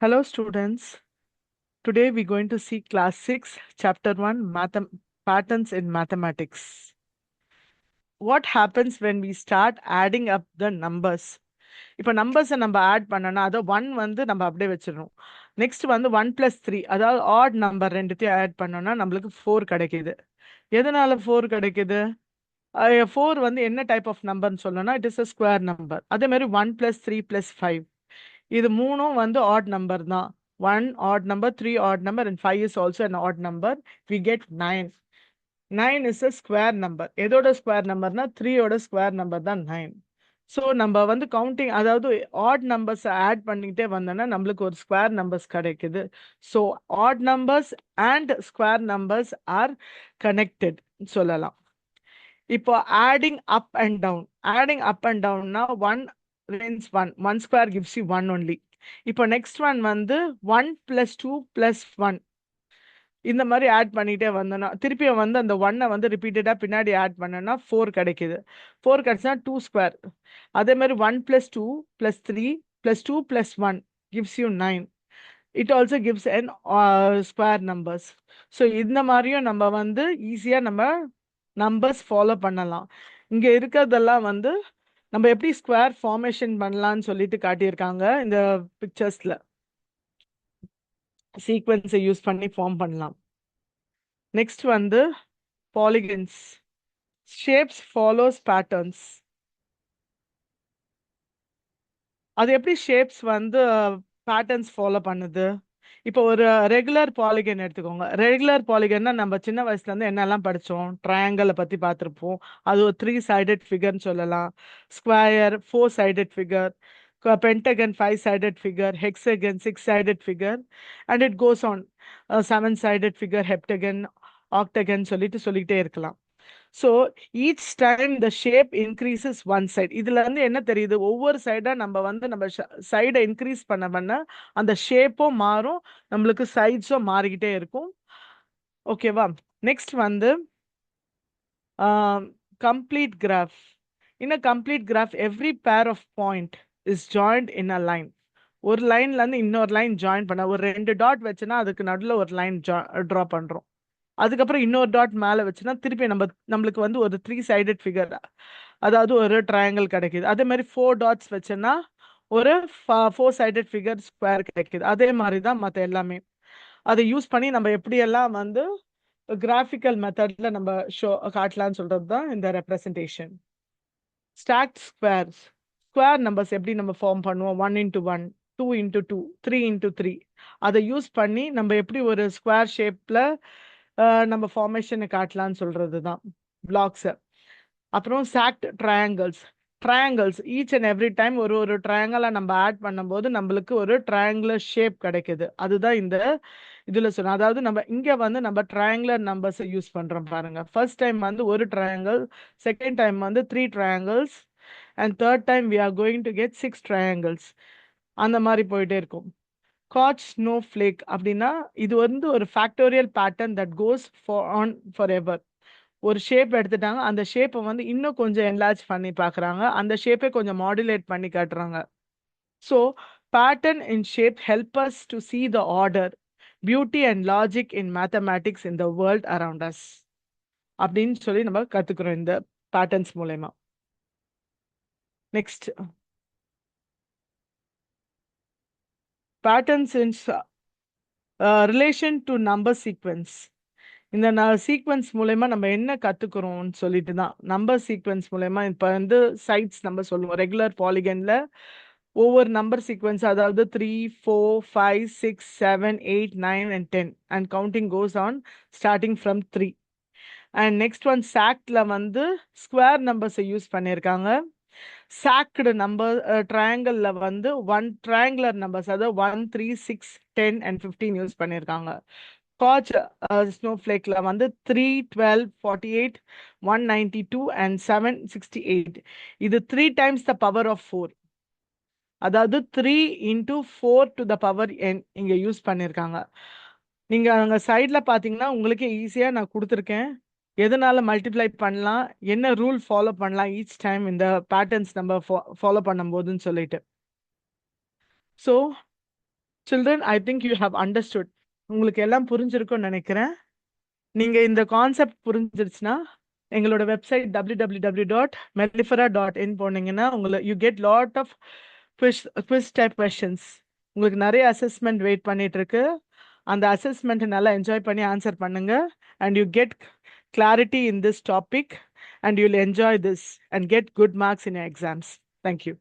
Hello, students. Today we're going to see class 6, chapter 1, patterns in mathematics. What happens when we start adding up the numbers? இப்போ நம்பர்ஸை நம்ம add பண்ணோம்னா அதை 1 வந்து நம்ம அப்படியே வச்சிடணும். நெக்ஸ்ட் வந்து 1 + 3, அதாவது ஆட் நம்பர் ரெண்டுத்தையும் ஆட் பண்ணோம்னா நம்மளுக்கு 4 கிடைக்குது. எதனால 4 கிடைக்குது? 4 வந்து என்ன டைப் ஆஃப் நம்பர்னு சொல்லணும்னா it is a square number. அதே மாதிரி 1 + 3 + 5, இது மூணும் வந்து ஆட் நம்பர் தான். 1 odd number, 3 odd number, and 5 is also an odd number. We get 9. 9 is a square number. எதோட ஸ்கொயர் நம்பர்னா 3 ஓட ஸ்கொயர் நம்பர் தான் 9. ஸோ நம்ம வந்து கவுண்டிங், அதாவது ஆட் நம்பர்ஸ் ஆட் பண்ணிக்கிட்டே வந்தோம்னா நம்மளுக்கு ஒரு ஸ்கொயர் நம்பர்ஸ் கிடைக்குது. So odd numbers and square numbers are connected சொல்லலாம். இப்போ adding up and down, adding up and டவுன்னா 1 remains 1, 1 square gives you 1 only. இப்போ நெக்ஸ்ட் ஒன் வந்து 1 + 2 + 1, இந்த மாதிரி ஆட் பண்ணிட்டே வந்தோம்னா திருப்பியும் வந்து அந்த 1-ஐ வந்து ரிப்பீட்டடா பின்னாடி ஆட் பண்ணோம்னா 4 கிடைக்குது. 4 கிடைச்சா 2 ஸ்கொயர். அதே மாதிரி 1 + 2 + 3 + 2 + 1 gives you 9. It also gives an square numbers. So இந்த மாதிரியும் நம்ம வந்து ஈஸியாக நம்ம நம்பர்ஸ் ஃபாலோ பண்ணலாம். இங்கே இருக்கிறதெல்லாம் வந்து நம்ம எப்படி ஸ்கொயர் ஃபார்மேஷன் பண்ணலாம்னு சொல்லிட்டு காட்டியிருக்காங்க. இந்த பிக்சர்ஸில் சீக்வென்ஸை யூஸ் பண்ணி ஃபார்ம் பண்ணலாம். நெக்ஸ்ட் வந்து பாலிகன்ஸ். Shapes follows patterns. அது எப்படி ஷேப்ஸ் வந்து பேட்டர்ன்ஸ் ஃபாலோ பண்ணுது? இப்போ ஒரு ரெகுலர் பாலிகன் எடுத்துக்கோங்க. ரெகுலர் பாலிகன்னா நம்ம சின்ன வயசுலேருந்து என்னெல்லாம் படித்தோம்? ட்ரையாங்கிளை பற்றி பார்த்துருப்போம். அது ஒரு 3 sided ஃபிகர்னு சொல்லலாம். Square 4 sided figure, pentagon 5 sided figure, hexagon 6 sided figure, and it goes on 7 sided figure, heptagon, octagon சொல்லிக்கிட்டே இருக்கலாம். So each time the shape increases one side. இதுல இருந்து என்ன தெரியுது? ஒவ்வொரு சைடா நம்ம வந்து நம்ம சைடை இன்க்ரீஸ் பண்ண அந்த ஷேப்பும் மாறும், நம்மளுக்கு சைட்ஸும் மாறிக்கிட்டே இருக்கும். ஓகேவா? நெக்ஸ்ட் வந்து complete graph. In a complete graph every pair of point is joined in a line. ஒரு லைன்ல இருந்து இன்னொரு லைன் ஜாயின் பண்ண, ஒரு 2 டாட் வச்சுன்னா அதுக்கு நடுவில் ஒரு லைன் ட்ரா பண்றோம். அதுக்கப்புறம் இன்னொரு டாட் மேலே வச்சுன்னா திருப்பி நம்மளுக்கு வந்து ஒரு 3 sided ஃபிகர், அதாவது ஒரு ட்ரையாங்கிள் கிடைக்குது. அதே மாதிரி 4 டாட்ஸ் வச்சோன்னா ஒரு 4 sided ஃபிகர் ஸ்கொயர் கிடைக்குது. அதே மாதிரி தான் மற்ற எல்லாமே. அதை யூஸ் பண்ணி நம்ம எப்படியெல்லாம் வந்து கிராஃபிக்கல் மெத்தட்ல நம்ம காட்டலாம்னு சொல்றது தான் இந்த representation. Stocked squares. Square numbers எப்படி நம்ம ஃபார்ம் பண்ணுவோம்? 1 × 1, 2 × 2, 3 × 3. அதை யூஸ் பண்ணி நம்ம எப்படி ஒரு ஸ்கொயர் ஷேப்ல நம்ம ஃபார்மேஷனை காட்டலாம்னு சொல்றது தான் பிளாக்ஸை. அப்புறம் சாக்ட் triangles. Triangles each and every time ஒரு ட்ரையாங்கிளை நம்ம ஆட் பண்ணும்போது நம்மளுக்கு ஒரு ட்ரையாங்குலர் ஷேப் கிடைக்குது. அதுதான் இந்த இதில் சொன்ன. அதாவது நம்ம இங்கே வந்து நம்ம ட்ரையாங்குலர் நம்பர்ஸை யூஸ் பண்ணுறோம் பாருங்க. ஃபர்ஸ்ட் டைம் வந்து ஒரு ட்ரையாங்கிள், செகண்ட் டைம் வந்து 3 triangles, and third time we are going to get 6 triangles. அந்த மாதிரி போயிட்டே இருக்கும். காட் ஸ்னோ ஃப்ளேக் அப்படின்னா இது வந்து ஒரு factorial pattern that goes on for ever. ஒரு ஷேப் எடுத்துட்டாங்க, அந்த ஷேப்பை வந்து இன்னும் கொஞ்சம் என்லார்ஜ் பண்ணி பார்க்குறாங்க, அந்த ஷேப்பை கொஞ்சம் மாடுலேட் பண்ணி காட்டுறாங்க. So pattern in shape help us to see the order, beauty and logic in mathematics in the world around us அப்படின்னு சொல்லி நம்ம கற்றுக்குறோம் இந்த பேட்டர்ன்ஸ் மூலயமா. Next, patterns in relation to number sequence. இந்த சீக்வன்ஸ் மூலயமா நம்ம என்ன கற்றுக்குறோம்னு சொல்லிட்டு தான் நம்பர் சீக்வன்ஸ் மூலயமா. இப்போ வந்து சைட்ஸ் நம்ம சொல்லுவோம். ரெகுலர் பாலிகனில் ஒவ்வொரு நம்பர் சீக்வன்ஸ், அதாவது 3, 4, 5, 6, 7, 8, 9 and 10, and counting goes on starting from 3. And next one சாக்டில் வந்து ஸ்கொயர் நம்பர்ஸை யூஸ் பண்ணியிருக்காங்க. சாக்டு நம்பர் ட்ரையாங்கிளில் வந்து 1 triangular நம்பர்ஸ், அதாவது 1, 3, 6, 10 and 15 யூஸ் பண்ணியிருக்காங்க. காட்ச் ஸ்னோஃப்ளேக்ல வந்து 3, 12, 48, 192 and 768. இது 3 times the power of 4, அதாவது 3 × 4 to the power n இங்க யூஸ் பண்ணியிருக்காங்க. நீங்க அங்க சைட்ல பார்த்தீங்கன்னா உங்களுக்கே ஈஸியாக நான் கொடுத்துருக்கேன். எதனால மல்டிப்ளை பண்ணலாம், என்ன ரூல் ஃபாலோ பண்ணலாம் ஈச் டைம் இந்த பேட்டர்ன்ஸ் நம்ம ஃபாலோ பண்ணும்போதுன்னு சொல்லிட்டு. So Children, I think you have understood. உங்களுக்கு எல்லாம் புரிஞ்சிருக்கும்னு நினைக்கிறேன். நீங்க இந்த கான்செப்ட் புரிஞ்சிருச்சுன்னா எங்களோட வெப்சைட் www.mellifera.in போனீங்கன்னா you get lot of quiz type questions. உங்களுக்கு நிறைய அசஸ்மெண்ட் வெயிட் பண்ணிட்டு இருக்கு. அந்த அசஸ்மெண்ட் நல்லா என்ஜாய் பண்ணி ஆன்சர் பண்ணுங்க and you get clarity in this topic and you'll enjoy this and get good marks in your exams. Thank you.